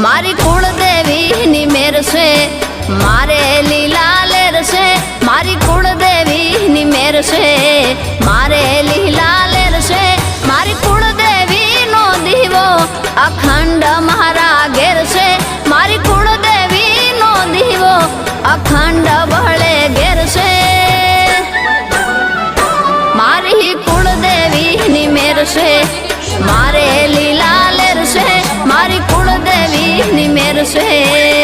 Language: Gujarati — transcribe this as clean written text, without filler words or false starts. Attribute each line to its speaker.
Speaker 1: મારી કુળદેવીની મેર છે મારે લીલા લેર છે મારી કુળદેવીની મેર છે મારે લીલા લેર છે મારી કુળદેવીનો દીવો અખંડ મારા ઘેર છે મારી કુળદેવીનો દીવો અખંડ બળે ઘેર છે મારી કુળદેવીની મેર છે મારે લીલા લેર છે મારી કુળદેવીની મેર છે।